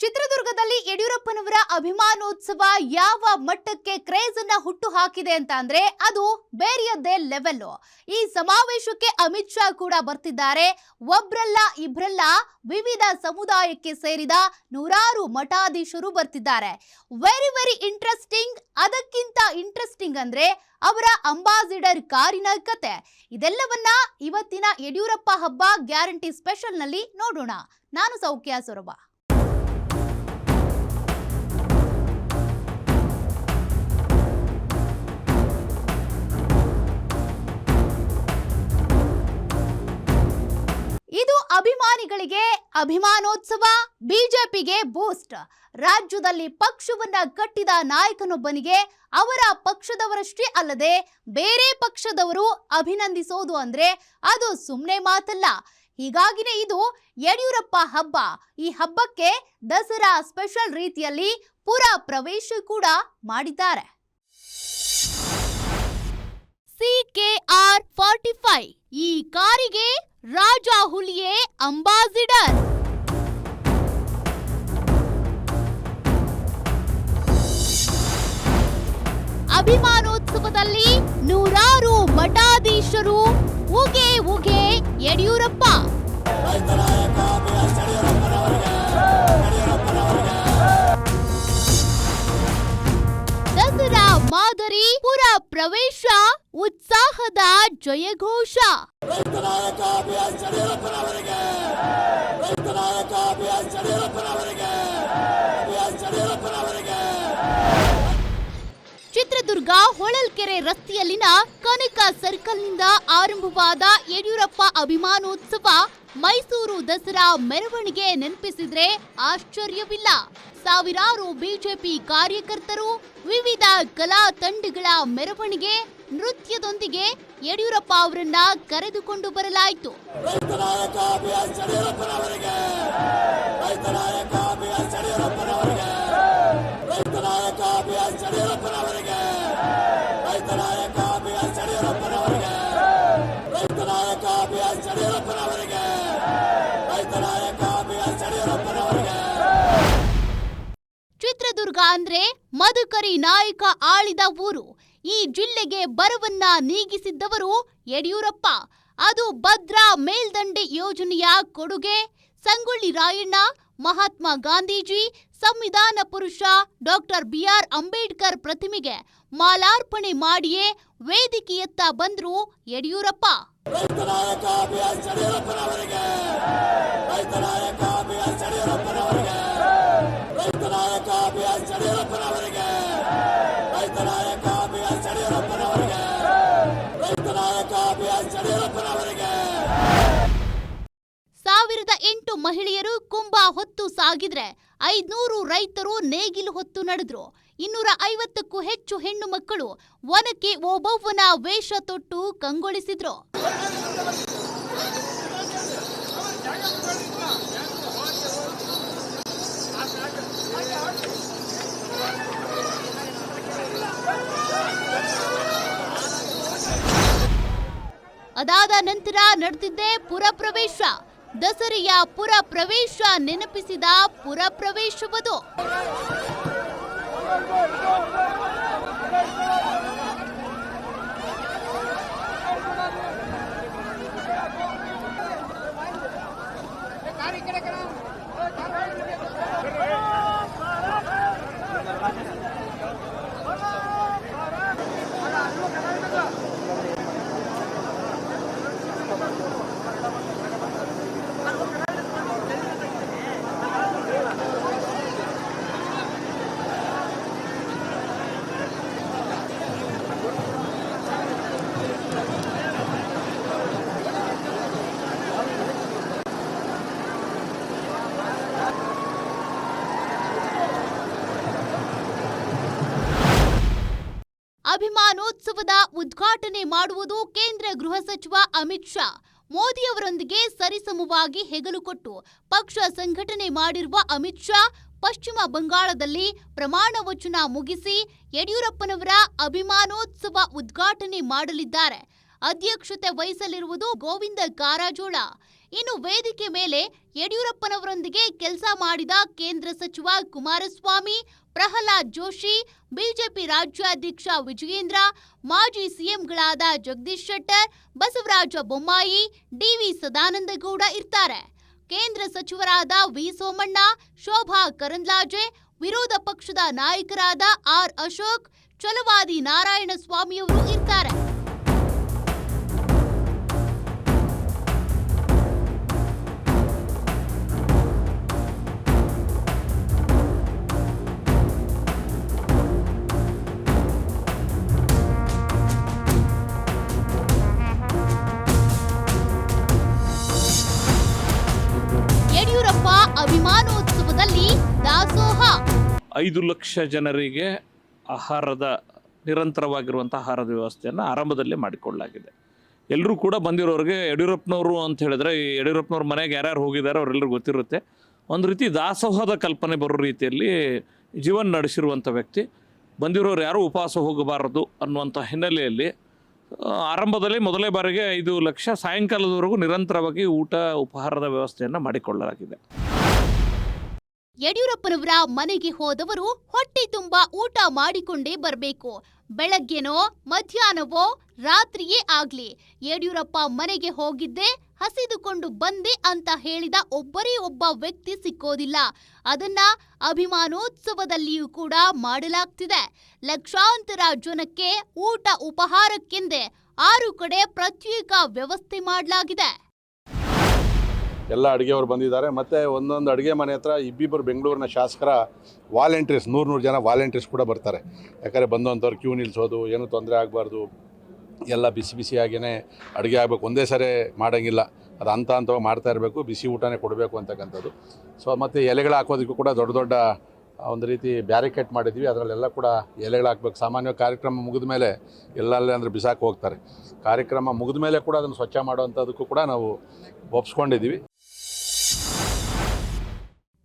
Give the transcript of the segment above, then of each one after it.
ಚಿತ್ರದುರ್ಗದಲ್ಲಿ ಯಡಿಯೂರಪ್ಪನವರ ಅಭಿಮಾನೋತ್ಸವ ಯಾವ ಮಟ್ಟಕ್ಕೆ ಕ್ರೇಜ್ ಅನ್ನ ಹುಟ್ಟು ಹಾಕಿದೆ ಅಂತ ಅಂದ್ರೆ ಅದು ಬೇರೆಯದ್ದೇ ಲೆವೆಲ್. ಈ ಸಮಾವೇಶಕ್ಕೆ ಅಮಿತ್ ಶಾ ಕೂಡ ಬರ್ತಿದ್ದಾರೆ. ಒಬ್ರಲ್ಲ ಇಬ್ರಲ್ಲ, ವಿವಿಧ ಸಮುದಾಯಕ್ಕೆ ಸೇರಿದ ನೂರಾರು ಮಠಾಧೀಶರು ಬರ್ತಿದ್ದಾರೆ. Very interesting. ಅದಕ್ಕಿಂತ ಇಂಟ್ರೆಸ್ಟಿಂಗ್ ಅಂದ್ರೆ ಅವರ ಅಂಬಾಸಿಡರ್ ಕಾರಿನ ಕತೆ. ಇದೆಲ್ಲವನ್ನ ಇವತ್ತಿನ ಯಡಿಯೂರಪ್ಪ ಹಬ್ಬ ಗ್ಯಾರಂಟಿ ಸ್ಪೆಷಲ್ ನಲ್ಲಿ ನೋಡೋಣ. ನಾನು ಸೌಖ್ಯ ಸೊರಬ. ಇದು ಅಭಿಮಾನಿಗಳಿಗೆ ಅಭಿಮಾನೋತ್ಸವ, ಬಿಜೆಪಿಗೆ ಬೂಸ್ಟ್. ರಾಜ್ಯದಲ್ಲಿ ಪಕ್ಷವನ್ನ ಕಟ್ಟಿದ ನಾಯಕನೊಬ್ಬನಿಗೆ ಅವರ ಪಕ್ಷದವರಷ್ಟೇ ಅಲ್ಲದೆ ಬೇರೆ ಪಕ್ಷದವರು ಅಭಿನಂದಿಸೋದು ಅಂದ್ರೆ ಅದು ಸುಮ್ಮನೆ ಮಾತಲ್ಲ. ಹೀಗಾಗಿನೇ ಇದು ಯಡಿಯೂರಪ್ಪ ಹಬ್ಬ. ಈ ಹಬ್ಬಕ್ಕೆ ದಸರಾ ಸ್ಪೆಷಲ್ ರೀತಿಯಲ್ಲಿ ಪುರ ಪ್ರವೇಶ ಕೂಡ ಮಾಡಿದ್ದಾರೆ. CKR 45 ಈ ಕಾರಿಗೆ ರಾಜ ಹುಲಿಯೇ ಅಂಬಾಸಿಡರ್. ಅಭಿಮಾನೋತ್ಸವದಲ್ಲಿ ನೂರಾರು ಮಠಾಧೀಶರು ಉಗೆ ಉಗೆ ಯಡಿಯೂರಪ್ಪ. ದಸರಾ ಮಾದರಿ ಪುರ ಪ್ರವೇಶ, ಉತ್ಸಾಹದ ಜಯಘೋಷ. ಚಿತ್ರದುರ್ಗ ಹೊಳಲ್ಕೆರೆ ರಸ್ತೆಯಲ್ಲಿನ ಕನಕ ಸರ್ಕಲ್ನಿಂದ ಆರಂಭವಾದ ಯಡಿಯೂರಪ್ಪ ಅಭಿಮಾನೋತ್ಸವ ಮೈಸೂರು ದಸರಾ ಮೆರವಣಿಗೆ ನೆನಪಿಸಿದ್ರೆ ಆಶ್ಚರ್ಯವಿಲ್ಲ. ಸಾವಿರಾರು ಬಿಜೆಪಿ ಕಾರ್ಯಕರ್ತರು, ವಿವಿಧ ಕಲಾ ತಂಡಗಳ ಮೆರವಣಿಗೆ, ನೃತ್ಯದೊಂದಿಗೆ ಯಡಿಯೂರಪ್ಪ ಅವರನ್ನ ಕರೆದುಕೊಂಡು ಬರಲಾಯಿತು. ಚಿತ್ರದುರ್ಗ ಅಂದ್ರೆ ಮದಕರಿ ನಾಯಕ ಆಳಿದ ಊರು. ಈ ಜಿಲ್ಲೆಗೆ ಬರವನ್ನ ನೀಗಿಸಿದ್ದವರು ಯಡಿಯೂರಪ್ಪ. ಅದು ಭದ್ರಾ ಮೇಲ್ದಂಡೆ ಯೋಜನೆಯ ಕೊಡುಗೆ. ಸಂಗೊಳ್ಳಿ ರಾಯಣ್ಣ, ಮಹಾತ್ಮ ಗಾಂಧೀಜಿ, ಸಂವಿಧಾನ ಪುರುಷ ಡಾಕ್ಟರ್ BR ಅಂಬೇಡ್ಕರ್ ಪ್ರತಿಮೆಗೆ ಮಾಲಾರ್ಪಣೆ ಮಾಡಿಯೇ ವೇದಿಕೆಯತ್ತ ಬಂದ್ರು ಯಡಿಯೂರಪ್ಪ. ಸಾವಿರದ 8 ಮಹಿಳೆಯರು ಕುಂಭ ಹೊತ್ತು ಸಾಗಿದ್ರೆ 500 ರೈತರು ನೇಗಿಲು ಹೊತ್ತು ನಡೆದ್ರು. 250ಕ್ಕೂ ಹೆಚ್ಚು ಹೆಣ್ಣು ಮಕ್ಕಳು ವನಕ್ಕೆ ಓಬವ್ವನ ವೇಷ ತೊಟ್ಟು ಕಂಗೊಳಿಸಿದ್ರು. ಅದಾದ ನಂತರ ನಡೆದಿದ್ದೇ ಪುರ ಪ್ರವೇಶ. ದಸರೆಯ ಪುರ ಪ್ರವೇಶ ನೆನಪಿಸಿದ ಪುರ ಪ್ರವೇಶವದು. ಅಭಿಮಾನೋತ್ಸವದ ಉದ್ಘಾಟನೆ ಮಾಡುವುದು ಕೇಂದ್ರ ಗೃಹ ಸಚಿವ ಅಮಿತ್ ಶಾ. ಮೋದಿಯವರೊಂದಿಗೆ ಸರಿಸಮವಾಗಿ ಹೆಗಲು ಕೊಟ್ಟು ಪಕ್ಷ ಸಂಘಟನೆ ಮಾಡಿರುವ ಅಮಿತ್ ಶಾ ಪಶ್ಚಿಮ ಬಂಗಾಳದಲ್ಲಿ ಪ್ರಮಾಣ ವಚನ ಮುಗಿಸಿ ಯಡಿಯೂರಪ್ಪನವರ ಅಭಿಮಾನೋತ್ಸವ ಉದ್ಘಾಟನೆ ಮಾಡಲಿದ್ದಾರೆ. ಅಧ್ಯಕ್ಷತೆ ವಹಿಸಲಿರುವುದು ಗೋವಿಂದ ಕಾರಜೋಳ. ಇನ್ನು ವೇದಿಕೆ ಮೇಲೆ ಯಡಿಯೂರಪ್ಪನವರೊಂದಿಗೆ ಕೆಲಸ ಮಾಡಿದ ಕೇಂದ್ರ ಸಚಿವ ಕುಮಾರಸ್ವಾಮಿ, ಪ್ರಹ್ಲಾದ್ ಜೋಶಿ, ಬಿಜೆಪಿ ರಾಜ್ಯಾಧ್ಯಕ್ಷ ವಿಜಯೇಂದ್ರ, ಮಾಜಿ ಸಿಎಂಗಳಾದ ಜಗದೀಶ್ ಶೆಟ್ಟರ್, ಬಸವರಾಜ ಬೊಮ್ಮಾಯಿ, ಡಿವಿ ಸದಾನಂದಗೌಡ ಇರ್ತಾರೆ. ಕೇಂದ್ರ ಸಚಿವರಾದ ವಿ ಸೋಮಣ್ಣ, ಶೋಭಾ ಕರಂದ್ಲಾಜೆ, ವಿರೋಧ ಪಕ್ಷದ ನಾಯಕರಾದ ಆರ್ ಅಶೋಕ್, ಛಲವಾದಿ ನಾರಾಯಣಸ್ವಾಮಿಯವರು ಇರ್ತಾರೆ. ಯಡಿಯೂರಪ್ಪ ಅಭಿಮಾನೋತ್ಸವದಲ್ಲಿ ದಾಸೋಹ. 5 ಲಕ್ಷ ಜನರಿಗೆ ನಿರಂತರವಾಗಿರುವಂಥ ಆಹಾರದ ವ್ಯವಸ್ಥೆಯನ್ನು ಆರಂಭದಲ್ಲೇ ಮಾಡಿಕೊಳ್ಳಲಾಗಿದೆ. ಎಲ್ಲರೂ ಕೂಡ ಬಂದಿರೋರಿಗೆ ಯಡಿಯೂರಪ್ಪನವರು ಅಂತ ಹೇಳಿದ್ರೆ, ಈ ಯಡಿಯೂರಪ್ಪನವ್ರ ಮನೆಗೆ ಯಾರ್ಯಾರು ಹೋಗಿದ್ದಾರೆ ಅವರೆಲ್ಲರೂ ಗೊತ್ತಿರುತ್ತೆ. ಒಂದು ರೀತಿ ದಾಸೋಹದ ಕಲ್ಪನೆ ಬರೋ ರೀತಿಯಲ್ಲಿ ಜೀವನ ನಡೆಸಿರುವಂಥ ವ್ಯಕ್ತಿ. ಬಂದಿರೋರು ಯಾರೂ ಉಪವಾಸ ಹೋಗಬಾರದು ಅನ್ನುವಂಥ ಹಿನ್ನೆಲೆಯಲ್ಲಿ ಆರಂಭದಲ್ಲಿ ಮೊದಲೇ ಬಾರಿಗೆ 5 ಲಕ್ಷ ಸಾಯಂಕಾಲದವರೆಗೂ ನಿರಂತರವಾಗಿ ಊಟ ಉಪಹಾರದ ವ್ಯವಸ್ಥೆಯನ್ನು ಮಾಡಿಕೊಳ್ಳಲಾಗಿದೆ. ಯಡಿಯೂರಪ್ಪನವರ ಮನೆಗೆ ಹೋದವರು ಹೊಟ್ಟೆ ತುಂಬಾ ಊಟ ಮಾಡಿಕೊಂಡೇ ಬರಬೇಕು. ಬೆಳಗ್ಗೆನೋ ಮಧ್ಯಾಹ್ನವೋ ರಾತ್ರಿಯೇ ಆಗ್ಲಿ ಯಡಿಯೂರಪ್ಪ ಮನೆಗೆ ಹೋಗಿದ್ದೆ, ಹಸಿದುಕೊಂಡು ಬಂದೆ ಅಂತ ಹೇಳಿದ ಒಬ್ಬರೇ ಒಬ್ಬ ವ್ಯಕ್ತಿ ಸಿಕ್ಕೋದಿಲ್ಲ. ಅದನ್ನ ಅಭಿಮಾನೋತ್ಸವದಲ್ಲಿಯೂ ಕೂಡ ಮಾಡಲಾಗ್ತಿದೆ. ಲಕ್ಷಾಂತರ ಜನಕ್ಕೆ ಊಟ ಉಪಹಾರಕ್ಕೆಂದೇ 6 ಕಡೆ ಪ್ರತ್ಯೇಕ ವ್ಯವಸ್ಥೆ ಮಾಡಲಾಗಿದೆ. ಎಲ್ಲ ಅಡುಗೆಯವರು ಬಂದಿದ್ದಾರೆ. ಮತ್ತು ಒಂದೊಂದು ಅಡುಗೆ ಮನೆ ಹತ್ರ ಇಬ್ಬಿಬ್ಬರು ಬೆಂಗಳೂರಿನ ಶಾಸಕರ ವಾಲಂಟಿಯರ್ಸ್ 100 ಜನ ವಾಲಂಟಿಯರ್ಸ್ ಕೂಡ ಬರ್ತಾರೆ. ಯಾಕಂದರೆ ಬಂದಂಥವ್ರು ಕ್ಯೂ ನಿಲ್ಲಿಸೋದು, ಏನೂ ತೊಂದರೆ ಆಗಬಾರ್ದು, ಎಲ್ಲ ಬಿಸಿ ಬಿಸಿಯಾಗಿಯೇ ಅಡುಗೆ ಆಗಬೇಕು, ಒಂದೇ ಸರಿ ಮಾಡೋಂಗಿಲ್ಲ, ಅದು ಹಂತವಾಗಿ ಮಾಡ್ತಾ ಇರಬೇಕು, ಬಿಸಿ ಊಟನೇ ಕೊಡಬೇಕು ಅಂತಕ್ಕಂಥದ್ದು. ಸೊ ಮತ್ತು ಎಲೆಗಳು ಹಾಕೋದಕ್ಕೂ ಕೂಡ ದೊಡ್ಡ ದೊಡ್ಡ ಒಂದು ರೀತಿ ಬ್ಯಾರಿಕೇಡ್ ಮಾಡಿದ್ವಿ. ಅದರಲ್ಲೆಲ್ಲ ಕೂಡ ಎಲೆಗಳು ಹಾಕ್ಬೇಕು. ಸಾಮಾನ್ಯವಾಗಿ ಕಾರ್ಯಕ್ರಮ ಮುಗಿದ ಮೇಲೆ ಎಲ್ಲಲ್ಲೇ ಅಂದರೆ ಬಿಸಾಕಿ ಹೋಗ್ತಾರೆ. ಕಾರ್ಯಕ್ರಮ ಮುಗಿದ ಮೇಲೆ ಕೂಡ ಅದನ್ನು ಸ್ವಚ್ಛ ಮಾಡುವಂಥದ್ದಕ್ಕೂ ಕೂಡ ನಾವು ಒಪ್ಪಿಸ್ಕೊಂಡಿದ್ದೀವಿ.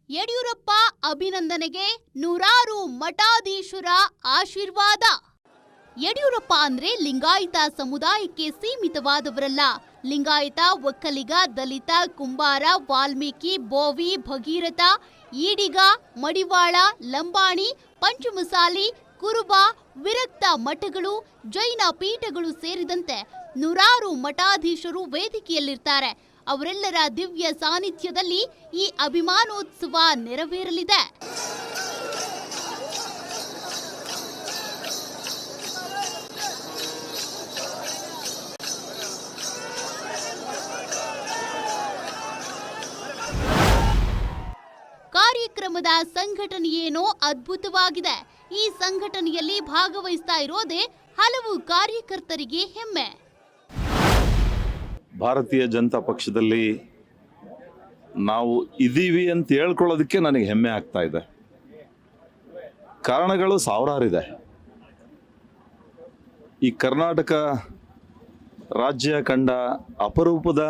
ಯಡಿಯೂರಪ್ಪ ಅಭಿನಂದನೆಗೆ ನೂರಾರು ಮಠಾಧೀಶರ ಆಶೀರ್ವಾದ. ಯಡಿಯೂರಪ್ಪ ಅಂದ್ರೆ ಲಿಂಗಾಯತ ಸಮುದಾಯಕ್ಕೆ ಸೀಮಿತವಾದವರಲ್ಲ. ಲಿಂಗಾಯತ, ಒಕ್ಕಲಿಗ, ದಲಿತ, ಕುಂಬಾರ, ವಾಲ್ಮೀಕಿ, ಬೋವಿ, ಭಗೀರಥ, ಈಡಿಗ, ಮಡಿವಾಳ, ಲಂಬಾಣಿ, ಪಂಚಮಸಾಲಿ, ಕುರುಬ, ವಿರಕ್ತ ಮಠಗಳು, ಜೈನ ಪೀಠಗಳು ಸೇರಿದಂತೆ ನೂರಾರು ಮಠಾಧೀಶರು ವೇದಿಕೆಯಲ್ಲಿರ್ತಾರೆ. ಅವರೆಲ್ಲರ ದಿವ್ಯ ಸಾನ್ನಿಧ್ಯದಲ್ಲಿ ಈ ಅಭಿಮಾನೋತ್ಸವ ನೆರವೇರಲಿದೆ. ಕಾರ್ಯಕ್ರಮದ ಸಂಘಟನೆಯೇನೋ ಅದ್ಭುತವಾಗಿದೆ. ಈ ಸಂಘಟನೆಯಲ್ಲಿ ಭಾಗವಹಿಸ್ತಾ ಇರೋದೇ ಹಲವು ಕಾರ್ಯಕರ್ತರಿಗೆ ಹೆಮ್ಮೆ. ಭಾರತೀಯ ಜನತಾ ಪಕ್ಷದಲ್ಲಿ ನಾವು ಇದ್ದೀವಿ ಅಂತ ಹೇಳ್ಕೊಳ್ಳೋದಕ್ಕೆ ನನಗೆ ಹೆಮ್ಮೆ ಆಗ್ತಾ ಇದೆ. ಕಾರಣಗಳು ಸಾವಿರಾರಿದೆ. ಈ ಕರ್ನಾಟಕ ರಾಜ್ಯ ಕಂಡ ಅಪರೂಪದ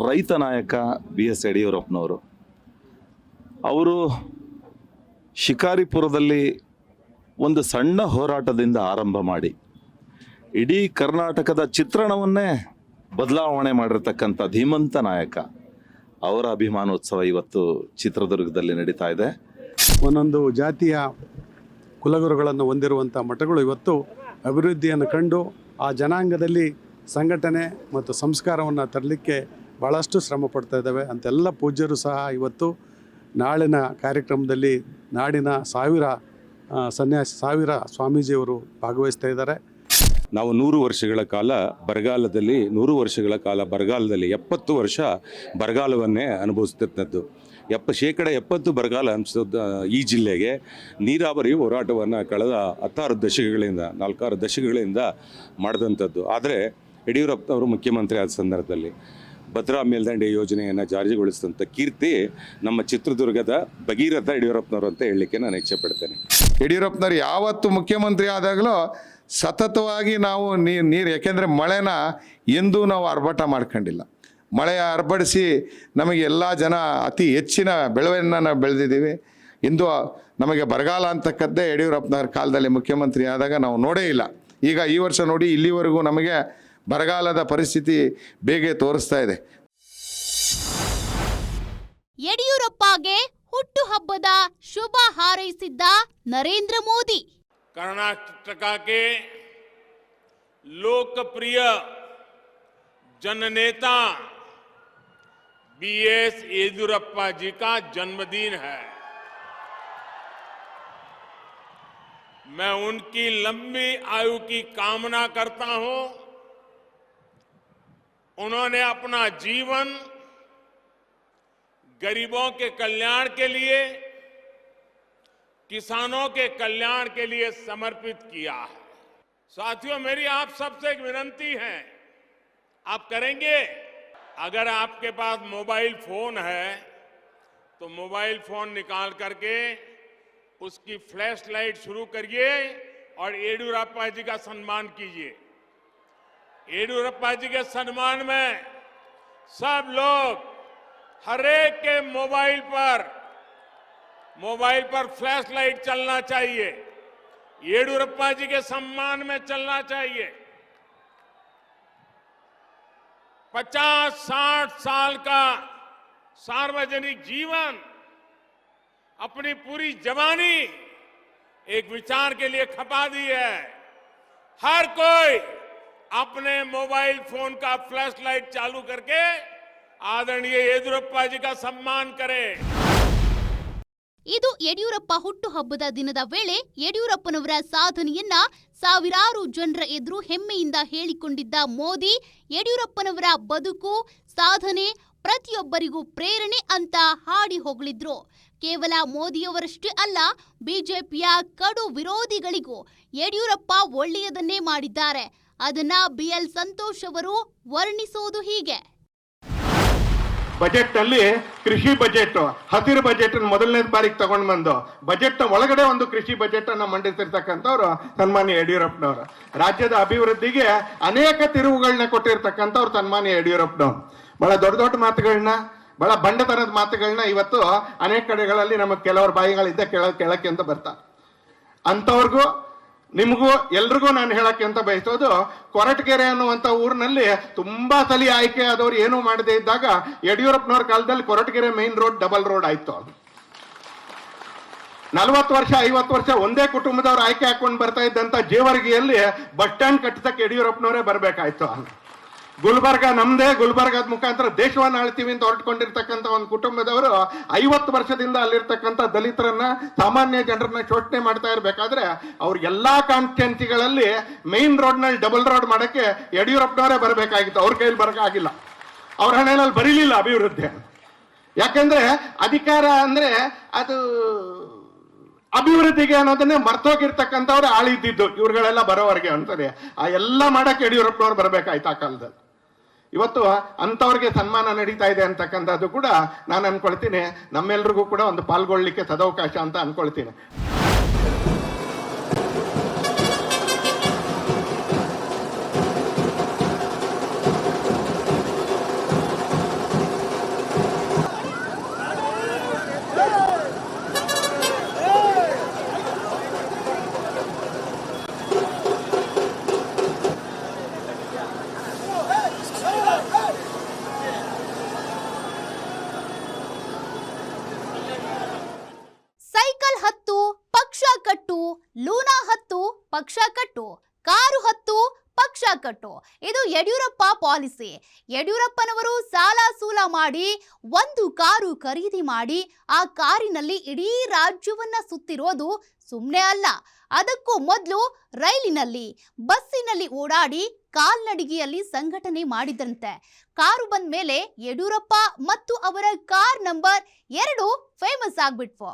ರೈತ ನಾಯಕ BS ಯಡಿಯೂರಪ್ಪನವರು. ಅವರು ಶಿಕಾರಿಪುರದಲ್ಲಿ ಒಂದು ಸಣ್ಣ ಹೋರಾಟದಿಂದ ಆರಂಭ ಮಾಡಿ ಇಡೀ ಕರ್ನಾಟಕದ ಚಿತ್ರಣವನ್ನೇ ಬದಲಾವಣೆ ಮಾಡಿರ್ತಕ್ಕಂಥ ಧೀಮಂತ ನಾಯಕ. ಅವರ ಅಭಿಮಾನೋತ್ಸವ ಇವತ್ತು ಚಿತ್ರದುರ್ಗದಲ್ಲಿ ನಡೀತಾ ಇದೆ. ಒಂದೊಂದು ಜಾತಿಯ ಕುಲಗುರುಗಳನ್ನು ಹೊಂದಿರುವಂಥ ಮಠಗಳು ಇವತ್ತು ಅಭಿವೃದ್ಧಿಯನ್ನು ಕಂಡು ಆ ಜನಾಂಗದಲ್ಲಿ ಸಂಘಟನೆ ಮತ್ತು ಸಂಸ್ಕಾರವನ್ನು ತರಲಿಕ್ಕೆ ಭಾಳಷ್ಟು ಶ್ರಮ ಪಡ್ತಾ ಇದ್ದಾವೆ. ಅಂತೆಲ್ಲ ಪೂಜ್ಯರು ಸಹ ಇವತ್ತು ನಾಳಿನ ಕಾರ್ಯಕ್ರಮದಲ್ಲಿ ನಾಡಿನ ಸಾವಿರ ಸ್ವಾಮೀಜಿಯವರು ಭಾಗವಹಿಸ್ತಾ ಇದ್ದಾರೆ. ನಾವು 100 ವರ್ಷಗಳ ಕಾಲ ಬರಗಾಲದಲ್ಲಿ 70 ವರ್ಷ ಬರಗಾಲವನ್ನೇ ಅನುಭವಿಸ್ತಿರ್ತದ್ದು. 70% ಬರಗಾಲ ಅನಿಸೋದು ಈ ಜಿಲ್ಲೆಗೆ ನೀರಾವರಿ ಹೋರಾಟವನ್ನು ಕಳೆದ 4-6 ದಶಕಗಳಿಂದ ಮಾಡಿದಂಥದ್ದು. ಆದರೆ ಯಡಿಯೂರಪ್ಪನವರು ಮುಖ್ಯಮಂತ್ರಿ ಆದ ಸಂದರ್ಭದಲ್ಲಿ ಭದ್ರಾ ಮೇಲ್ದಂಡೆ ಯೋಜನೆಯನ್ನು ಜಾರಿಗೊಳಿಸಿದಂಥ ಕೀರ್ತಿ ನಮ್ಮ ಚಿತ್ರದುರ್ಗದ ಭಗೀರಥ ಯಡಿಯೂರಪ್ಪನವರು ಅಂತ ಹೇಳಲಿಕ್ಕೆ ನಾನು ಇಚ್ಛೆ ಪಡ್ತೇನೆ. ಯಡಿಯೂರಪ್ಪನವ್ರು ಯಾವತ್ತು ಮುಖ್ಯಮಂತ್ರಿ ಆದಾಗಲೂ ಸತತವಾಗಿ ನಾವು ನೀರು ಯಾಕೆಂದರೆ ಮಳೆನ ಎಂದೂ ನಾವು ಆರ್ಭಟ ಮಾಡ್ಕೊಂಡಿಲ್ಲ. ಮಳೆ ಅರ್ಪಡಿಸಿ ನಮಗೆ ಎಲ್ಲ ಜನ ಅತಿ ಹೆಚ್ಚಿನ ಬೆಳೆಯನ್ನು ಬೆಳೆದಿದ್ದೀವಿ. ಇಂದು ನಮಗೆ ಬರಗಾಲ ಅಂತಕ್ಕದ್ದೇ ಯಡಿಯೂರಪ್ಪನವ್ರ ಕಾಲದಲ್ಲಿ ಮುಖ್ಯಮಂತ್ರಿ ಆದಾಗ ನಾವು ನೋಡೇ ಇಲ್ಲ. ಈಗ ಈ ವರ್ಷ ನೋಡಿ ಇಲ್ಲಿವರೆಗೂ ನಮಗೆ ಬರಗಾಲದ ಪರಿಸ್ಥಿತಿ ಬೇಗ ತೋರಿಸ್ತಾ ಇದೆ. ಯಡಿಯೂರಪ್ಪಗೆ ಹುಟ್ಟುಹಬ್ಬದ ಶುಭ ಹಾರೈಸಿದ್ದ ನರೇಂದ್ರ ಮೋದಿ. कर्नाटक के लोकप्रिय जननेता बीएस येदियुरप्पा जी का जन्मदिन है। मैं उनकी लंबी आयु की कामना करता हूं। उन्होंने अपना जीवन गरीबों के कल्याण के लिए, किसानों के कल्याण के लिए समर्पित किया है। साथियों, मेरी आप सबसे एक विनती है, आप करेंगे? अगर आपके पास मोबाइल फोन है तो मोबाइल फोन निकाल करके उसकी फ्लैश लाइट शुरू करिए और येदियुरप्पा जी का सम्मान कीजिए। येदियुरप्पा जी के सम्मान में सब लोग हर एक के मोबाइल पर फ्लैश लाइट चलना चाहिए, येदियुरप्पा जी के सम्मान में चलना चाहिए। 50-60 साल का सार्वजनिक जीवन, अपनी पूरी जवानी एक विचार के लिए खपा दी है। हर कोई अपने मोबाइल फोन का फ्लैश लाइट चालू करके आदरणीय येदियुरप्पा जी का सम्मान करे। ಇದು ಯಡಿಯೂರಪ್ಪ ಹುಟ್ಟುಹಬ್ಬದ ದಿನದ ವೇಳೆ ಯಡಿಯೂರಪ್ಪನವರ ಸಾಧನೆಯನ್ನ ಸಾವಿರಾರು ಜನರ ಎದುರು ಹೆಮ್ಮೆಯಿಂದ ಹೇಳಿಕೊಂಡಿದ್ದ ಮೋದಿ, ಯಡಿಯೂರಪ್ಪನವರ ಬದುಕು, ಸಾಧನೆ ಪ್ರತಿಯೊಬ್ಬರಿಗೂ ಪ್ರೇರಣೆ ಅಂತ ಹಾಡಿ ಹೊಗಳಿದ್ರು. ಕೇವಲ ಮೋದಿಯವರಷ್ಟೇ ಅಲ್ಲ, ಬಿಜೆಪಿಯ ಕಡು ವಿರೋಧಿಗಳಿಗೂ ಯಡಿಯೂರಪ್ಪ ಒಳ್ಳೆಯದನ್ನೇ ಮಾಡಿದ್ದಾರೆ. ಅದನ್ನ BL ಸಂತೋಷ್ ಅವರು ವರ್ಣಿಸೋದು ಹೀಗೆ. ಬಜೆಟ್ ನಲ್ಲಿ ಕೃಷಿ ಬಜೆಟ್, ಹಸಿರು ಬಜೆಟ್ ಮೊದಲನೇ ಬಾರಿಗೆ ತಗೊಂಡು ಬಂದು ಬಜೆಟ್ ಒಳಗಡೆ ಒಂದು ಕೃಷಿ ಬಜೆಟ್ ಅನ್ನ ಮಂಡಿಸಿರ್ತಕ್ಕಂಥವ್ರು ಸನ್ಮಾನ್ಯ ಯಡಿಯೂರಪ್ಪನವರು. ರಾಜ್ಯದ ಅಭಿವೃದ್ಧಿಗೆ ಅನೇಕ ತಿರುವುಗಳನ್ನ ಕೊಟ್ಟಿರ್ತಕ್ಕಂಥವ್ರು ಸನ್ಮಾನ್ಯ ಯಡಿಯೂರಪ್ಪನವರು. ಬಹಳ ದೊಡ್ಡ ದೊಡ್ಡ ಮಾತುಗಳನ್ನ, ಬಹಳ ಬಂಡತನದ ಮಾತುಗಳನ್ನ ಇವತ್ತು ಅನೇಕ ಕಡೆಗಳಲ್ಲಿ ನಮಗೆ ಕೆಲವರ ಬಾಯಿಗಳಿದ್ದ ಕೇಳಕ್ಕೆ ಅಂತ ಬರ್ತಾರೆ. ಅಂಥವ್ರಿಗೂ ನಿಮಗೂ ಎಲ್ರಿಗೂ ನಾನು ಹೇಳಕ್ಕೆ ಅಂತ ಬಯಸೋದು, ಕೊರಟಗೆರೆ ಅನ್ನುವಂಥ ಊರಿನಲ್ಲಿ ತುಂಬಾ ಸಲ ಆಯ್ಕೆ ಆದವ್ರು ಏನೂ ಮಾಡದೇ ಇದ್ದಾಗ ಯಡಿಯೂರಪ್ಪನವ್ರ ಕಾಲದಲ್ಲಿ Koratagere main road double road ಆಯ್ತು. 40 ವರ್ಷ 50 ವರ್ಷ ಒಂದೇ ಕುಟುಂಬದವ್ರು ಆಯ್ಕೆ ಹಾಕೊಂಡು ಬರ್ತಾ ಇದ್ದಂತ ಜೇವರ್ಗಿಯಲ್ಲಿ ಬಸ್ ಸ್ಟ್ಯಾಂಡ್ ಕಟ್ಟಿಸಕ್ಕೆ ಯಡಿಯೂರಪ್ಪನವರೇ ಬರ್ಬೇಕಾಯ್ತು. ಗುಲ್ಬರ್ಗ ನಮ್ದೇ, ಗುಲ್ಬರ್ಗದ ಮುಖಾಂತರ ದೇಶವನ್ನ ಆಳ್ತೀವಿ ಅಂತ ಹೊರಟ್ಕೊಂಡಿರ್ತಕ್ಕಂಥ ಒಂದು ಕುಟುಂಬದವರು 50 ವರ್ಷದಿಂದ ಅಲ್ಲಿರ್ತಕ್ಕಂಥ ದಲಿತರನ್ನ, ಸಾಮಾನ್ಯ ಜನರನ್ನ ಶೋಷಣೆ ಮಾಡ್ತಾ ಇರ್ಬೇಕಾದ್ರೆ ಅವ್ರ ಎಲ್ಲಾ ಕಾನ್ಸ್ಟಿಟ್ಯೂನ್ಸಿಗಳಲ್ಲಿ ಮೈನ್ ರೋಡ್ ನಲ್ಲಿ ಡಬಲ್ ರೋಡ್ ಮಾಡಕ್ಕೆ ಯಡಿಯೂರಪ್ಪನವರೇ ಬರಬೇಕಾಗಿತ್ತು. ಅವ್ರ ಕೈಲಿ ಬರಕಾಗಿಲ್ಲ, ಅವ್ರ ಹಣೆಯಲ್ಲಿ ಬರೀಲಿಲ್ಲ ಅಭಿವೃದ್ಧಿ. ಯಾಕಂದ್ರೆ ಅಧಿಕಾರ ಅಂದ್ರೆ ಅದು ಅಭಿವೃದ್ಧಿಗೆ ಅನ್ನೋದನ್ನೇ ಮರ್ತೋಗಿರ್ತಕ್ಕಂಥವ್ರು ಆಳಿದ್ದಿದ್ದು ಇವ್ರುಗಳೆಲ್ಲ ಬರೋವರೆಗೆ ಅಂತಾರೆ. ಆ ಎಲ್ಲ ಮಾಡಕ್ಕೆ ಯಡಿಯೂರಪ್ಪನವ್ರು ಬರಬೇಕಾಯ್ತು ಆ ಕಾಲದಲ್ಲಿ. ಇವತ್ತು ಅಂಥವ್ರಿಗೆ ಸನ್ಮಾನ ನಡೀತಾ ಇದೆ ಅಂತಕ್ಕಂಥದ್ದು ಕೂಡ ನಾನು ಅನ್ಕೊಳ್ತೀನಿ, ನಮ್ಮೆಲ್ರಿಗೂ ಕೂಡ ಒಂದು ಪಾಲ್ಗೊಳ್ಳಿಕ್ಕೆ ಸದವಕಾಶ ಅಂತ ಅನ್ಕೊಳ್ತೀನಿ. ಸೈಕಲ್ ಹತ್ತು ಪಕ್ಷ ಕಟ್ಟು, ಲೂನಾ ಹತ್ತು ಪಕ್ಷ ಕಟ್ಟು, ಕಾರು ಹತ್ತು ಪಕ್ಷ ಕಟ್ಟು. ಇದು ಯಡಿಯೂರಪ್ಪ ಪಾಲಿಸಿ. ಯಡಿಯೂರಪ್ಪನವರು ಸಾಲ ಸೂಲ ಮಾಡಿ ಒಂದು ಕಾರು ಖರೀದಿ ಮಾಡಿ ಆ ಕಾರಿನಲ್ಲಿ ಇಡೀ ರಾಜ್ಯವನ್ನ ಸುತ್ತಿರೋದು ಸುಮ್ಮನೆ ಅಲ್ಲ. ಅದಕ್ಕೂ ಮೊದಲು ರೈಲಿನಲ್ಲಿ, ಬಸ್ಸಿನಲ್ಲಿ ಓಡಾಡಿ ಕಾಲ್ನಡಿಗೆಯಲ್ಲಿ ಸಂಘಟನೆ ಮಾಡಿದಂತೆ. ಕಾರು ಬಂದ ಮೇಲೆ ಯಡಿಯೂರಪ್ಪ ಮತ್ತು ಅವರ ಕಾರ್ ನಂಬರ್ 2 ಫೇಮಸ್ ಆಗ್ಬಿಟ್ವು.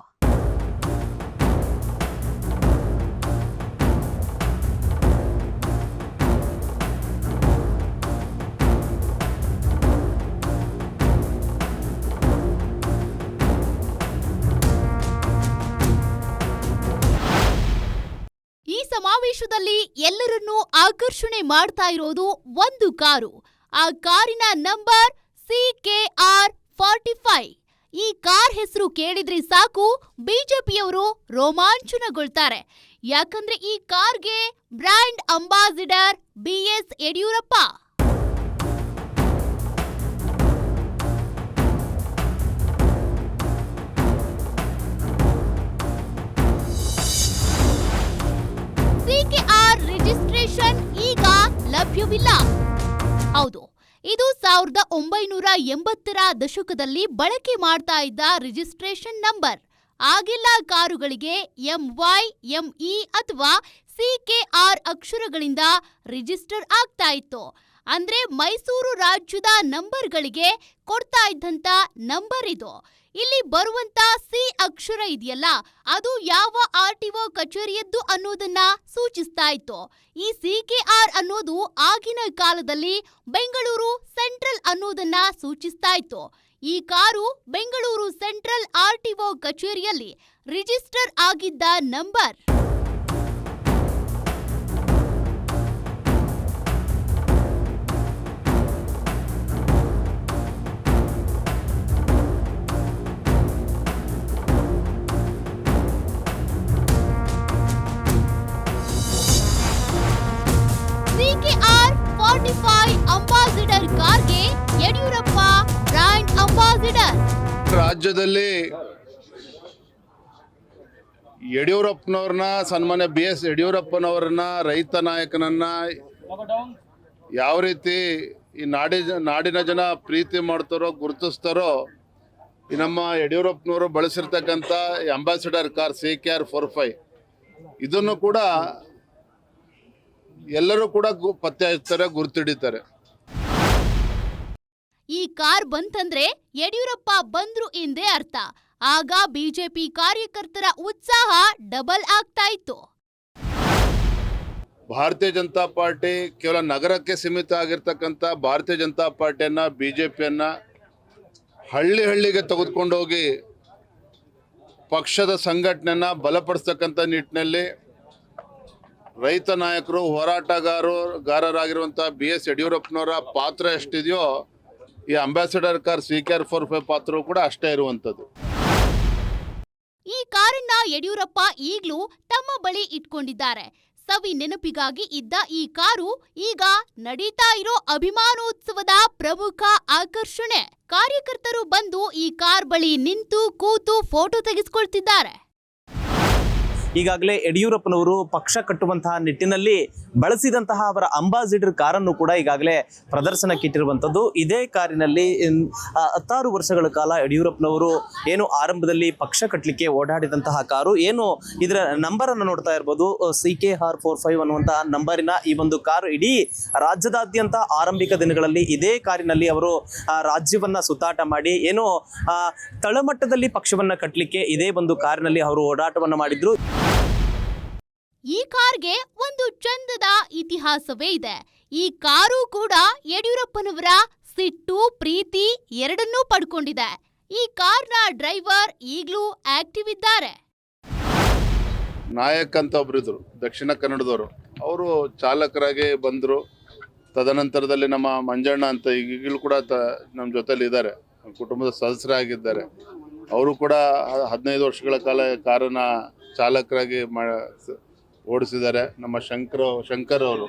ಈ ಸಮಾವೇಶದಲ್ಲಿ ಎಲ್ಲರನ್ನೂ ಆಕರ್ಷಣೆ ಮಾಡ್ತಾ ಇರೋದು ಒಂದು ಕಾರು. ಆ ಕಾರಿನ ನಂಬರ್ CKR 45. ಈ ಕಾರ್ ಹೆಸರು ಕೇಳಿದ್ರೆ ಸಾಕು ಬಿಜೆಪಿಯವರು ರೋಮಾಂಚನಗೊಳ್ತಾರೆ. ಯಾಕಂದ್ರೆ ಈ ಕಾರ್ಗೆ ಬ್ರ್ಯಾಂಡ್ ಅಂಬಾಸಿಡರ್ BS ಯಡಿಯೂರಪ್ಪ. ಲಭ್ಯವಿಲ್ಲ. ಹೌದು, ಇದು 1980ರ ದಶಕದಲ್ಲಿ ಬಳಕೆ ಮಾಡ್ತಾ ಇದ್ದ ರಿಜಿಸ್ಟ್ರೇಷನ್ ನಂಬರ್. ಆಗೆಲ್ಲ ಕಾರುಗಳಿಗೆ MY, ME ಅಥವಾ CKR ಅಕ್ಷರಗಳಿಂದ ರಿಜಿಸ್ಟರ್ ಆಗ್ತಾ ಇತ್ತು. ಅಂದ್ರೆ ಮೈಸೂರು ರಾಜ್ಯದ ನಂಬರ್ಗಳಿಗೆ ಕೊಡ್ತಾ ಇದ್ದಂತ ನಂಬರ್ ಇದು. ಇಲ್ಲಿ ಬರುವಂತ C ಅಕ್ಷರ ಇದೆಯಲ್ಲ, ಅದು ಯಾವ RTO ಕಚೇರಿಯದ್ದು ಅನ್ನೋದನ್ನ ಸೂಚಿಸ್ತಾ ಇತ್ತು. ಈ CKR ಅನ್ನೋದು ಆಗಿನ ಕಾಲದಲ್ಲಿ ಬೆಂಗಳೂರು ಸೆಂಟ್ರಲ್ ಅನ್ನೋದನ್ನ ಸೂಚಿಸ್ತಾ ಇತ್ತು. ಈ ಕಾರು ಬೆಂಗಳೂರು ಸೆಂಟ್ರಲ್ RTO ಕಚೇರಿಯಲ್ಲಿ ರಿಜಿಸ್ಟರ್ ಆಗಿದ್ದ ನಂಬರ್. CKR 45 ಅಂಬಾಸಿಡರ್ ಕಾರ್ಗೆ ಯಡಿಯೂರಪ್ಪ ಬ್ರ್ಯಾಂಡ್ ಅಂಬಾಸಿಡರ್. ರಾಜ್ಯದಲ್ಲಿ ಯಡಿಯೂರಪ್ಪನವ್ರನ್ನ, ಸನ್ಮಾನ್ಯ BS ಯಡಿಯೂರಪ್ಪನವ್ರನ್ನ, ರೈತ ನಾಯಕನನ್ನ ಯಾವ ರೀತಿ ಈ ನಾಡಿನ ಜನ ಪ್ರೀತಿ ಮಾಡ್ತಾರೋ, ಗುರುತಿಸ್ತಾರೋ, ಈ ನಮ್ಮ ಯಡಿಯೂರಪ್ಪನವರು ಬಳಸಿರ್ತಕ್ಕಂಥ ಅಂಬಾಸಿಡರ್ ಕಾರ್ CKR 45 ಇದನ್ನು ಕೂಡ ಎಲ್ಲರೂ ಕೂಡ ಪತ್ತೆ ಹಚ್ತಾರೆ, ಗುರುತಿಡಿತಾರೆ. ಈ ಕಾರ್ ಬಂತಂದ್ರೆ ಯಡಿಯೂರಪ್ಪ ಬಂದ್ರು ಎಂದೇ ಅರ್ಥ. ಆಗ ಬಿಜೆಪಿ ಕಾರ್ಯಕರ್ತರ ಉತ್ಸಾಹ ಡಬಲ್ ಆಗ್ತಾ ಇತ್ತು. ಭಾರತೀಯ ಜನತಾ ಪಾರ್ಟಿ ಕೇವಲ ನಗರಕ್ಕೆ ಸೀಮಿತ ಆಗಿರ್ತಕ್ಕಂಥ ಭಾರತೀಯ ಜನತಾ ಪಾರ್ಟಿಯನ್ನ, BJPಯನ್ನ ಹಳ್ಳಿಗೆ ತೆಗೆದುಕೊಂಡೋಗಿ ಪಕ್ಷದ ಸಂಘಟನೆಯನ್ನ ಬಲಪಡಿಸ್ತಕ್ಕಂಥ ನಿಟ್ಟಿನಲ್ಲಿ ರೈತ ನಾಯಕರು, ಹೋರಾಟಗಾರರಾಗಿರುವಂಥ BS ಯಡಿಯೂರಪ್ಪನವರ ಪಾತ್ರ ಎಷ್ಟಿದೆಯೋ ಈ ಅಂಬಾಸಿಡರ್ ಕಾರ್ CKR 45 ಪಾತ್ರವೂ ಕೂಡ ಅಷ್ಟೇ ಇರುವಂಥದ್ದು. ಈ ಕಾರನ್ನ ಯಡಿಯೂರಪ್ಪ ಈಗ್ಲೂ ತಮ್ಮ ಬಳಿ ಇಟ್ಕೊಂಡಿದ್ದಾರೆ. ಸವಿ ನೆನಪಿಗಾಗಿ ಇದ್ದ ಈ ಕಾರು ಈಗ ನಡೀತಾ ಇರೋ ಅಭಿಮಾನೋತ್ಸವದ ಪ್ರಮುಖ ಆಕರ್ಷಣೆ. ಕಾರ್ಯಕರ್ತರು ಬಂದು ಈ ಕಾರ್ ಬಳಿ ನಿಂತು ಕೂತು ಫೋಟೋ ತೆಗೆಸಿಕೊಳ್ತಿದ್ದಾರೆ. ಈಗಾಗಲೇ ಯಡಿಯೂರಪ್ಪನವರು ಪಕ್ಷ ಕಟ್ಟುವಂತಹ ನಿಟ್ಟಿನಲ್ಲಿ ಬಳಸಿದಂತಹ ಅವರ ಅಂಬಾಸಿಡರ್ ಕಾರನ್ನು ಕೂಡ ಈಗಾಗಲೇ ಪ್ರದರ್ಶನಕ್ಕಿಟ್ಟಿರುವಂಥದ್ದು. ಇದೇ ಕಾರಿನಲ್ಲಿ 16 ವರ್ಷಗಳ ಕಾಲ ಯಡಿಯೂರಪ್ಪನವರು ಏನು ಆರಂಭದಲ್ಲಿ ಪಕ್ಷ ಕಟ್ಟಲಿಕ್ಕೆ ಓಡಾಡಿದಂತಹ ಕಾರು, ಏನು ಇದರ ನಂಬರನ್ನು ನೋಡ್ತಾ ಇರ್ಬೋದು, CKR 45 ಅನ್ನುವಂತಹ ನಂಬರಿನ ಈ ಒಂದು ಕಾರು ಇಡೀ ರಾಜ್ಯದಾದ್ಯಂತ ಆರಂಭಿಕ ದಿನಗಳಲ್ಲಿ ಇದೇ ಕಾರಿನಲ್ಲಿ ಅವರು ರಾಜ್ಯವನ್ನ ಸುತ್ತಾಟ ಮಾಡಿ ಏನು ತಳಮಟ್ಟದಲ್ಲಿ ಪಕ್ಷವನ್ನ ಕಟ್ಟಲಿಕ್ಕೆ ಇದೇ ಒಂದು ಕಾರಿನಲ್ಲಿ ಅವರು ಓಡಾಟವನ್ನ ಮಾಡಿದ್ರು. ಈ ಕಾರ್ಗೆ ಒಂದು ಚಂದದ ಇತಿಹಾಸವೇ ಇದೆ. ಈ ಕಾರು ಕೂಡ ಯಡಿಯೂರಪ್ಪನವರ ಸಿಟ್ಟು, ಪ್ರೀತಿ ಎರಡನ್ನೂ ಪಡ್ಕೊಂಡಿದೆ. ಈ ಕಾರ್ನ ಡ್ರೈವರ್ ಈಗಲೂ ಆಕ್ಟಿವ್ ಇದ್ದಾರೆ. ನಾಯಕ್ ಅಂತ ಒಬ್ರಿದ್ರು, ದಕ್ಷಿಣ ಕನ್ನಡದವರು. ಅವರು ಚಾಲಕರಾಗಿ ಬಂದರು. ತದನಂತರದಲ್ಲಿ ನಮ್ಮ ಮಂಜಣ್ಣ ಅಂತ ಈಗಲೂ ಕೂಡ ನಮ್ಮ ಜೊತೆಲಿ ಇದ್ದಾರೆ, ಕುಟುಂಬದ ಸದಸ್ಯರಾಗಿದ್ದಾರೆ. ಅವರು ಕೂಡ 15 ವರ್ಷಗಳ ಕಾಲ ಕಾರನ್ನ ಚಾಲಕರಾಗಿ ಓಡಿಸಿದ್ದಾರೆ. ನಮ್ಮ ಶಂಕರ್ ಅವರು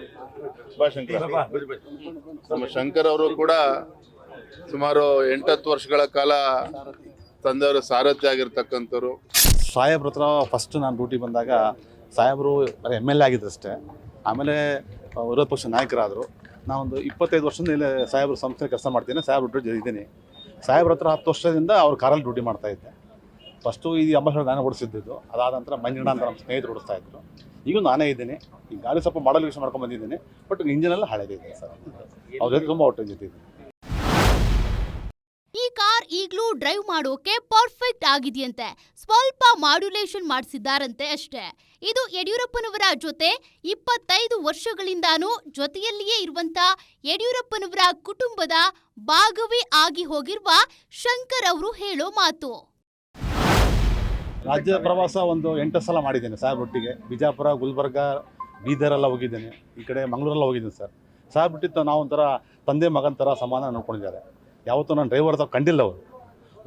ನಮ್ಮ ಶಂಕರ್ ಅವರು ಕೂಡ ಸುಮಾರು 8-10 ವರ್ಷಗಳ ಕಾಲ ತಂದೆಯವರ ಸಾರಥಿ ಆಗಿರ್ತಕ್ಕಂಥವ್ರು. ಸಾಹೇಬ್ರ ಹತ್ರ ಫಸ್ಟ್ ನಾನು ಡ್ಯೂಟಿ ಬಂದಾಗ ಸಾಹೇಬರು MLA ಆಗಿದ್ರು ಅಷ್ಟೇ. ಆಮೇಲೆ ವಿರೋಧ ಪಕ್ಷ ನಾಯಕರಾದರು. ನಾವೊಂದು 25 ವರ್ಷದಿಂದ ಇಲ್ಲಿ ಸಾಹೇಬ್ರ ಸಂಸ್ಥೆ ಕೆಲಸ ಮಾಡ್ತೀನಿ. ಸಾಹೇಬ್ರ ಡ್ಯೂಟಿ ಇದ್ದೀನಿ. ಸಾಹೇಬ್ರ ಹತ್ರ 10 ವರ್ಷದಿಂದ ಅವ್ರ ಕಾರಲ್ಲಿ ಡ್ಯೂಟಿ ಮಾಡ್ತಾಯಿದ್ದೆ. ಫಸ್ಟು ಈ ಅಂಬಾಸಿಡರ್ ನಾನೇ ಓಡಿಸಿದ್ದು. ಅದಾದ ನಂತರ ಮಂಜಣ್ಣ ಅಂತ ನಮ್ಮ ಸ್ನೇಹಿತರು ಓಡಿಸ್ತಾಯಿದ್ರು. ಈಗ ನಾನೇ ಇದ್ದೀನಿ. ಈ ಗಾಡಿ ಸ್ವಲ್ಪ ಮಾಡಲಿಫಿಕೇಷನ್ ಮಾಡ್ಕೊಂಡು ಬಂದಿದ್ದೀನಿ. ಬಟ್ ಇಂಜಿನೆಲ್ಲ ಹಳೇದಿದೆ ಸರ್. ಅವ್ರ ಜೊತೆ ತುಂಬ ಒಟ್ಟು ಜೊತೆ ಇದೆ. ಈ ಕಾರ್ ಈಗಲೂ ಡ್ರೈವ್ ಮಾಡೋಕೆ ಪರ್ಫೆಕ್ಟ್ ಆಗಿದೆಯಂತೆ. ಸ್ವಲ್ಪ ಮಾಡ್ಯುಲೇಷನ್ ಮಾಡಿಸಿದ್ದಾರಂತೆ ಅಷ್ಟೇ. ಇದು ಯಡಿಯೂರಪ್ಪನವರ ಜೊತೆ 25 ವರ್ಷಗಳಿಂದಾನೂ ಜೊತೆಯಲ್ಲಿಯೇ ಇರುವಂತ ಯಡಿಯೂರಪ್ಪನವರ ಕುಟುಂಬದ ಭಾಗವೇ ಆಗಿ ಹೋಗಿರುವ ಶಂಕರ್ ಅವರು ಹೇಳೋ ಮಾತು. ರಾಜ್ಯ ಪ್ರವಾಸ ಒಂದು 8 ಸಲ ಮಾಡಿದ್ದೇನೆ ಸಾಹೇಬ್ರೊಟ್ಟಿಗೆ. ಬಿಜಾಪುರ, ಗುಲ್ಬರ್ಗ, ಬೀದರೆಲ್ಲ ಹೋಗಿದ್ದೇನೆ. ಈ ಕಡೆ ಮಂಗಳೂರೆಲ್ಲ ಹೋಗಿದ್ದೀನಿ ಸರ್. ಸಾಹೇಬ್ರೊಟ್ಟಿತ್ತು ನಾವು ಒಂಥರ ತಂದೆ ಮಗನ ಥರ ಸಮಾನ ನೋಡ್ಕೊಂಡಿದ್ದಾರೆ. ಯಾವತ್ತೂ ನಾನು ಡ್ರೈವರ್ ತಾವು ಕಂಡಿಲ್ಲ ಅವರು.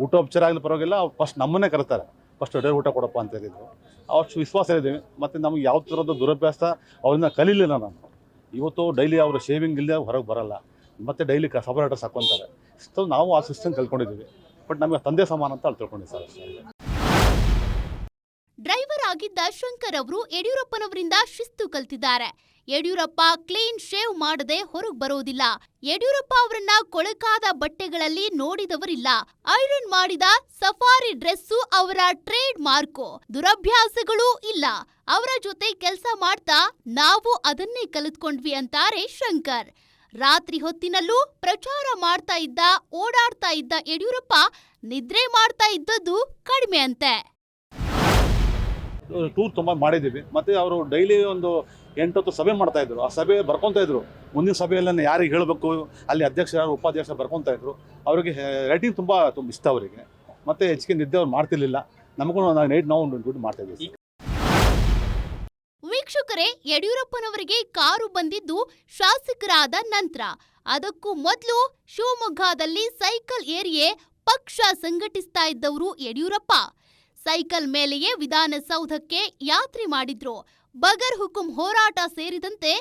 ಊಟೋಪಚಾರ ಆಗಲಿ ಪರವಾಗಿಲ್ಲ, ಅವ್ರು ಫಸ್ಟ್ ನಮ್ಮನ್ನೇ ಕರೀತಾರೆ. ಫಸ್ಟ್ ಡ್ರೈವರ್ ಊಟ ಕೊಡಪ್ಪ ಅಂತ ಹೇಳಿದ್ರು. ಅಷ್ಟು ವಿಶ್ವಾಸ ಇದ್ದೀವಿ. ಮತ್ತು ನಮಗೆ ಯಾವ ಥರದ ದುರಭ್ಯಾಸ ಅವರಿಂದ ಕಲೀಲಿಲ್ಲ ನಾನು. ಇವತ್ತು ಡೈಲಿ ಅವರು ಶೇವಿಂಗ್ ಇಲ್ಲದೆ ಹೊರಗೆ ಬರೋಲ್ಲ. ಮತ್ತು ಡೈಲಿ ಸಪರೇಟರ್ಸ್ ಹಾಕ್ಕೊತಾರೆ. ಸೊ ನಾವು ಆ ಸಿಸ್ಟಮ್ ಕಲ್ತ್ಕೊಂಡಿದ್ದೀವಿ. ಬಟ್ ನಮಗೆ ತಂದೆ ಸಮಾನ ಅಂತ ಅಲ್ಲಿ ತಿಳ್ಕೊಂಡಿದ್ದೀವಿ ಸರ್. ಡ್ರೈವರ್ ಆಗಿದ್ದ ಶಂಕರ್ ಅವರು ಯಡಿಯೂರಪ್ಪನವರಿಂದ ಶಿಸ್ತು ಕಲ್ತಿದ್ದಾರೆ. ಯಡಿಯೂರಪ್ಪ ಕ್ಲೀನ್ ಶೇವ್ ಮಾಡದೆ ಹೊರಗೆ ಬರೋದಿಲ್ಲ. ಯಡಿಯೂರಪ್ಪ ಅವರನ್ನ ಕೊಳಕಾದ ಬಟ್ಟೆಗಳಲ್ಲಿ ನೋಡಿದವರಿಲ್ಲ. ಐರನ್ ಮಾಡಿದ ಸಫಾರಿ ಡ್ರೆಸ್ಸು ಅವರ ಟ್ರೇಡ್ ಮಾರ್ಕು. ದುರಭ್ಯಾಸಗಳೂ ಇಲ್ಲ. ಅವರ ಜೊತೆ ಕೆಲಸ ಮಾಡ್ತಾ ನಾವು ಅದನ್ನೇ ಕಲಿತ್ಕೊಂಡ್ವಿ ಅಂತಾರೆ ಶಂಕರ್. ರಾತ್ರಿ ಹೊತ್ತಿನಲ್ಲೂ ಪ್ರಚಾರ ಮಾಡ್ತಾ ಇದ್ದ, ಓಡಾಡ್ತಾ ಇದ್ದ ಯಡಿಯೂರಪ್ಪ ನಿದ್ರೆ ಮಾಡ್ತಾ ಇದ್ದದ್ದು ಕಡಿಮೆ ಅಂತೆ. ಟೂರ್ ತುಂಬ ಮಾಡಿದ್ದೀವಿ. ಮತ್ತು ಅವರು ಡೈಲಿ ಒಂದು 8-10 ಸಭೆ ಮಾಡ್ತಾ ಇದ್ರು. ಆ ಸಭೆ ಬರ್ಕೊತಾ ಇದ್ರು. ಮುಂದಿನ ಸಭೆಯಲ್ಲಿ ಯಾರಿಗೆ ಹೇಳಬೇಕು, ಅಲ್ಲಿ ಅಧ್ಯಕ್ಷ ಯಾರು ಉಪಾಧ್ಯಕ್ಷ ಬರ್ಕೊತಾ ಇದ್ರು. ಅವರಿಗೆ ರೈಟಿಂಗ್ ತುಂಬ ಇಷ್ಟ ಅವರಿಗೆ. ಮತ್ತು ಹೆಚ್ಚಿಗೆ ನಿದ್ದೆ ಅವ್ರು ಮಾಡ್ತಿರ್ಲಿಲ್ಲ. ನಮಗೂ ನೈಟ್ ನಾವು ಡ್ಯೂಟಿ ಮಾಡ್ತಾ ಇದ್ವಿ. ವೀಕ್ಷಕರೇ, ಯಡಿಯೂರಪ್ಪನವರಿಗೆ ಕಾರು ಬಂದಿದ್ದು ಶಾಸಕರಾದ ನಂತರ. ಅದಕ್ಕೂ ಮೊದಲು ಶಿವಮೊಗ್ಗದಲ್ಲಿ ಸೈಕಲ್ ಏರಿಯೇ ಪಕ್ಷ ಸಂಘಟಿಸ್ತಾ ಇದ್ದವರು ಯಡಿಯೂರಪ್ಪ. ಸೈಕಲ್ ಮೇಲೆಯೇ ವಿಧಾನಸೌಧಕ್ಕೆ ಯಾತ್ರೆ ಮಾಡಿದ್ರು. ಬಗರ್ ಹುಕುಂ ಹೋರಾಟ ಸೇರಿದಂತೆ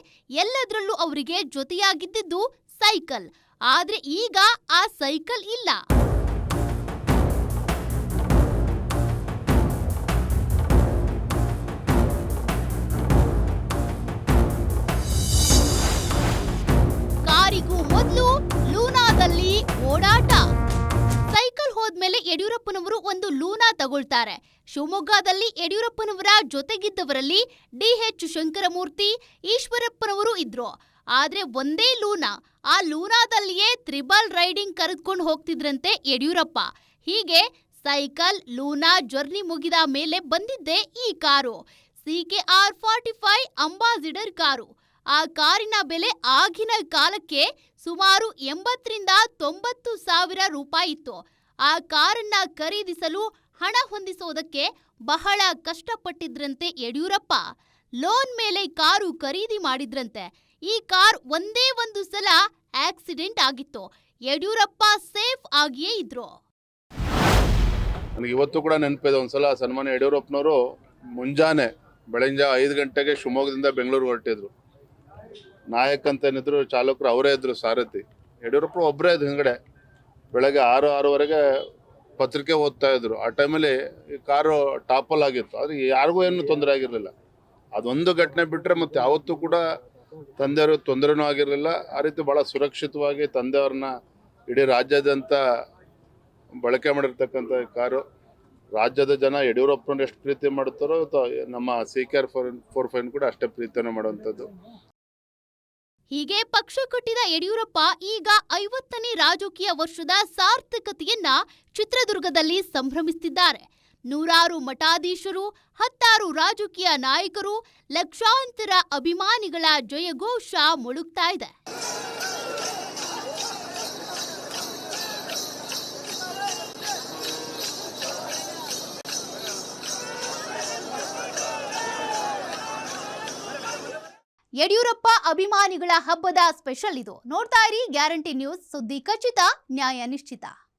ಎಲ್ಲದರಲ್ಲೂ ಅವರಿಗೆ ಜೊತೆಯಾಗಿದ್ದಿದ್ದು ಸೈಕಲ್. ಆದ್ರೆ ಈಗ ಆ ಸೈಕಲ್ ಇಲ್ಲ. ಕಾರಿಗೂ ಮೊದಲು ಲೂನಾದಲ್ಲಿ ಓಡಾಟ. ಸೈಕಲ್ ಹೋದ್ಮೇಲೆ ಯಡಿಯೂರಪ್ಪನವರು ಒಂದು ಲೂನಾ ತಗೊಳ್ತಾರೆ. ಶಿವಮೊಗ್ಗದಲ್ಲಿ ಯಡಿಯೂರಪ್ಪನವರ ಜೊತೆಗಿದ್ದವರಲ್ಲಿ DH ಶಂಕರಮೂರ್ತಿ, ಈಶ್ವರಪ್ಪನವರು ಇದ್ರು. ಆದ್ರೆ ಒಂದೇ ಲೂನಾ. ಆ ಲೂನಾದಲ್ಲಿಯೇ ತ್ರಿಬಲ್ ರೈಡಿಂಗ್ ಕರೆದುಕೊಂಡು ಹೋಗ್ತಿದ್ರಂತೆ ಯಡಿಯೂರಪ್ಪ. ಹೀಗೆ ಸೈಕಲ್, ಲೂನಾ ಜರ್ನಿ ಮುಗಿದ ಮೇಲೆ ಬಂದಿದ್ದೇ ಈ ಕಾರು. CKR 45 ambassador car. ಆ ಕಾರಿನ ಬೆಲೆ ಆಗಿನ ಕಾಲಕ್ಕೆ ಸುಮಾರು 80,000 ರಿಂದ 90,000 ರೂಪಾಯಿ ಇತ್ತು. ಆ ಕಾರನ್ನ ಖರೀದಿಸಲು ಹಣ ಹೊಂದಿಸೋದಕ್ಕೆ ಬಹಳ ಕಷ್ಟಪಟ್ಟಿದ್ರಂತೆ ಯಡಿಯೂರಪ್ಪ. ಲೋನ್ ಮೇಲೆ ಕಾರು ಖರೀದಿ ಮಾಡಿದ್ರಂತೆ. ಈ ಕಾರ್ ಒಂದೇ ಒಂದು ಸಲ ಆಕ್ಸಿಡೆಂಟ್ ಆಗಿತ್ತು. ಯಡಿಯೂರಪ್ಪ ಸೇಫ್ ಆಗಿಯೇ ಇದ್ರು. ನನಗೆ ಇವತ್ತು ಕೂಡ ನೆನಪಿದೆ. ಒಂದ್ಸಲ ಸನ್ಮಾನ್ಯ ಯಡಿಯೂರಪ್ಪನವರು ಮುಂಜಾನೆ ಬೆಳಗ್ಗೆ 5 ಗಂಟೆಗೆ ಶಿವಮೊಗ್ಗದಿಂದ ಬೆಂಗಳೂರು ಹೊರಟಿದ್ರು. ನಾಯಕ್ ಅಂತ ಏನಿದ್ರು ಚಾಲಕರು ಅವರೇ ಇದ್ರು, ಸಾರಥಿ. ಯಡಿಯೂರಪ್ಪ ಒಬ್ಬರೇ ಇದ್ರು ಹಿಂಗಡೆ. ಬೆಳಗ್ಗೆ 6-6:30 ಪತ್ರಿಕೆ ಓದ್ತಾ ಇದ್ರು. ಆ ಟೈಮಲ್ಲಿ ಈ ಕಾರು ಟಾಪಲ್ ಆಗಿತ್ತು. ಆದರೆ ಯಾರಿಗೂ ಏನು ತೊಂದರೆ ಆಗಿರಲಿಲ್ಲ. ಅದೊಂದು ಘಟನೆ ಬಿಟ್ಟರೆ ಮತ್ತೆ ಯಾವತ್ತೂ ಕೂಡ ತಂದೆಯವ್ರಿಗೆ ತೊಂದರೆನೂ ಆಗಿರಲಿಲ್ಲ. ಆ ರೀತಿ ಭಾಳ ಸುರಕ್ಷಿತವಾಗಿ ತಂದೆಯವ್ರನ್ನ ಇಡೀ ರಾಜ್ಯಾದ್ಯಂತ ಬಳಕೆ ಮಾಡಿರ್ತಕ್ಕಂಥ ಕಾರು. ರಾಜ್ಯದ ಜನ ಯಡಿಯೂರಪ್ಪನ ಎಷ್ಟು ಪ್ರೀತಿ ಮಾಡುತ್ತಾರೋ ನಮ್ಮ CKR 45 ಕೂಡ ಅಷ್ಟೇ ಪ್ರೀತಿಯನ್ನು ಮಾಡುವಂಥದ್ದು. ಹೀಗೆ ಪಕ್ಷ ಕಟ್ಟಿದ ಯಡಿಯೂರಪ್ಪ ಈಗ 50ನೇ ರಾಜಕೀಯ ವರ್ಷದ ಸಾರ್ಥಕತೆಯನ್ನ ಚಿತ್ರದುರ್ಗದಲ್ಲಿ ಸಂಭ್ರಮಿಸುತ್ತಿದ್ದಾರೆ. ನೂರಾರು ಮಠಾಧೀಶರು, 10 ರಾಜಕೀಯ ನಾಯಕರು, ಲಕ್ಷಾಂತರ ಅಭಿಮಾನಿಗಳ ಜಯಘೋಷ ಮೊಳಗ್ತಾ ಇದೆ. ಯಡಿಯೂರಪ್ಪ ಅಭಿಮಾನಿಗಳ ಹಬ್ಬದ ಸ್ಪೆಷಲ್ ಇದು. ನೋಡ್ತಾ ಇರಿ ಗ್ಯಾರಂಟಿ ನ್ಯೂಸ್. ಸುದ್ದಿ ಖಚಿತ, ನ್ಯಾಯ ನಿಶ್ಚಿತ.